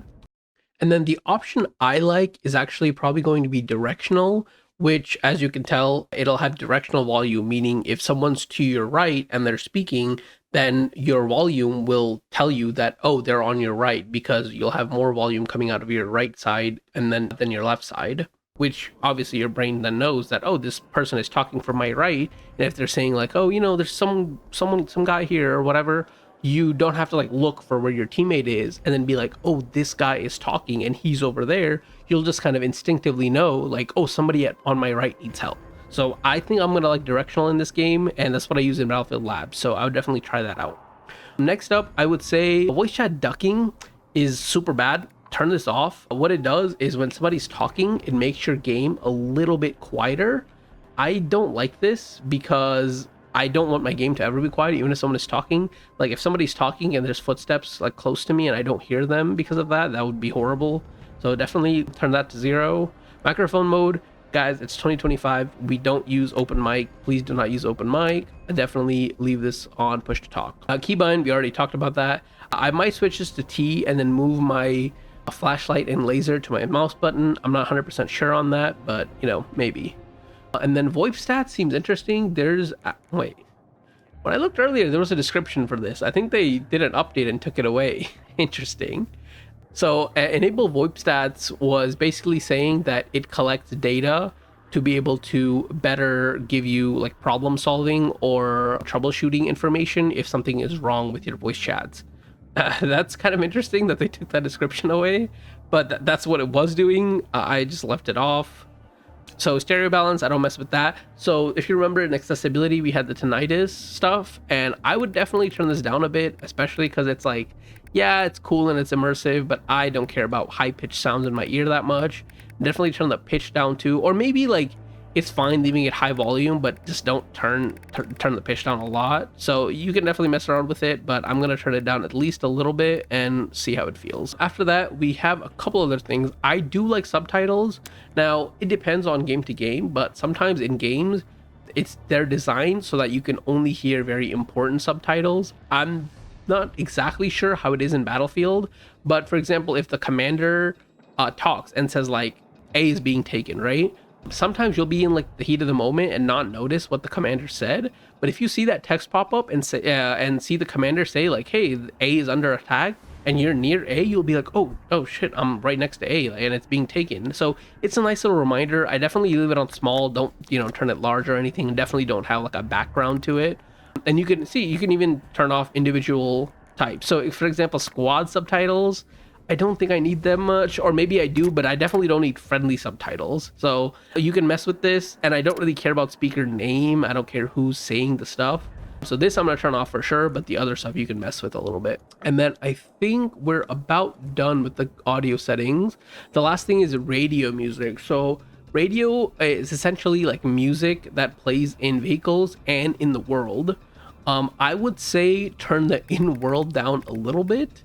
And then the option I like is actually probably going to be directional, which, as you can tell, it'll have directional volume, meaning if someone's to your right and they're speaking, then your volume will tell you that, oh, they're on your right, because you'll have more volume coming out of your right side and then your left side, which obviously your brain then knows that, oh, this person is talking from my right. And if they're saying like, oh, there's some guy here or whatever, you don't have to like look for where your teammate is and then be like, oh, this guy is talking and he's over there. You'll just kind of instinctively know like, oh, somebody on my right needs help. So I think I'm gonna like directional in this game, and that's what I use in Battlefield Labs. So I would definitely try that out. Next up, I would say voice chat ducking is super bad. Turn this off. What it does is when somebody's talking, it makes your game a little bit quieter. I don't like this because I don't want my game to ever be quiet, even if someone is talking. Like if somebody's talking and there's footsteps like close to me and I don't hear them because of that, that would be horrible. So definitely turn that to 0. Microphone mode, guys, it's 2025. We don't use open mic. Please do not use open mic. I definitely leave this on push to talk. Keybind, we already talked about that. I might switch this to T and then move my flashlight and laser to my mouse button. I'm not 100% sure on that, but maybe. And then VoIP stats seems interesting. Wait, when I looked earlier, there was a description for this. I think they did an update and took it away. Interesting. So enable VoIP stats was basically saying that it collects data to be able to better give you like problem solving or troubleshooting information if something is wrong with your voice chats. That's kind of interesting that they took that description away, but that's what it was doing. I just left it off. So stereo balance, I don't mess with that. So if you remember in accessibility, we had the tinnitus stuff, and I would definitely turn this down a bit, especially because it's like, yeah, it's cool and it's immersive, but I don't care about high-pitched sounds in my ear that much. Definitely turn the pitch down too, or maybe like it's fine leaving it high volume, but just don't turn the pitch down a lot. So you can definitely mess around with it, but I'm gonna turn it down at least a little bit and see how it feels. After that, we have a couple other things. I do like subtitles. Now, it depends on game to game, but sometimes in games, they're designed so that you can only hear very important subtitles. I'm not exactly sure how it is in Battlefield, but for example, if the commander talks and says like A is being taken, right? Sometimes you'll be in like the heat of the moment and not notice what the commander said, but if you see that text pop up and say and see the commander say like, hey, A is under attack, and you're near A, you'll be like, oh shit, I'm right next to A and it's being taken. So it's a nice little reminder. I definitely leave it on small, don't turn it large or anything, and definitely don't have like a background to it. And you can even turn off individual types. So if, for example, squad subtitles, I don't think I need them much, or maybe I do, but I definitely don't need friendly subtitles. So you can mess with this, and I don't really care about speaker name. I don't care who's saying the stuff. So this I'm gonna turn off for sure, but the other stuff you can mess with a little bit. And then I think we're about done with the audio settings. The last thing is radio music. So radio is essentially like music that plays in vehicles and in the world. I would say turn the in-world down a little bit,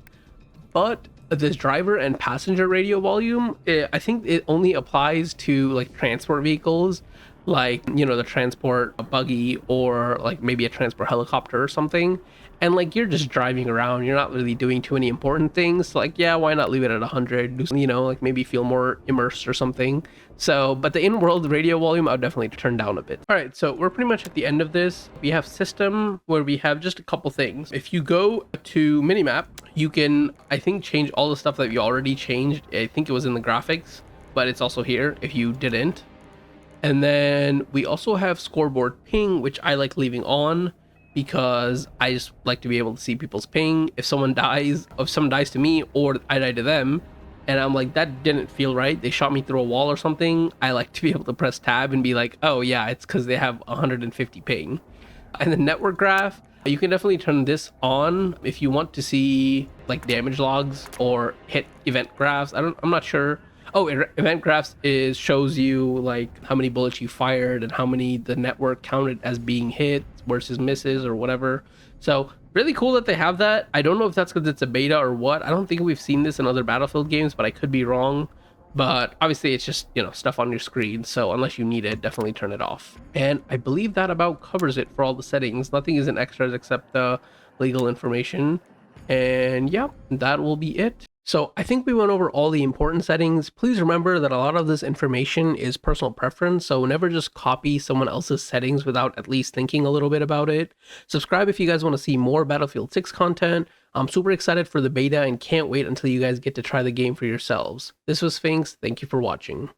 but this driver and passenger radio volume, I think it only applies to like transport vehicles, like the transport buggy, or like maybe a transport helicopter or something. And like you're just driving around, you're not really doing too many important things. So like, yeah, why not leave it at 100? Like maybe feel more immersed or something. So, but the in-world radio volume, I would definitely turn down a bit. All right, so we're pretty much at the end of this. We have system, where we have just a couple things. If you go to minimap, you can, I think, change all the stuff that you already changed. I think it was in the graphics, but it's also here if you didn't. And then we also have scoreboard ping, which I like leaving on, because I just like to be able to see people's ping. If someone dies to me, or I die to them, and I'm like, that didn't feel right, they shot me through a wall or something, I like to be able to press tab and be like, oh yeah, it's because they have 150 ping. And the network graph, you can definitely turn this on if you want to see like damage logs or hit event graphs. I'm not sure. Oh, event graphs shows you like how many bullets you fired and how many the network counted as being hit versus misses or whatever. So really cool that they have that. I don't know if that's because it's a beta or what. I don't think we've seen this in other Battlefield games, but I could be wrong. But obviously it's just, stuff on your screen. So unless you need it, definitely turn it off. And I believe that about covers it for all the settings. Nothing is in extras except the legal information. And yeah, that will be it. So I think we went over all the important settings. Please remember that a lot of this information is personal preference, so never just copy someone else's settings without at least thinking a little bit about it. Subscribe if you guys want to see more Battlefield 6 content. I'm super excited for the beta and can't wait until you guys get to try the game for yourselves. This was Sphinx. Thank you for watching.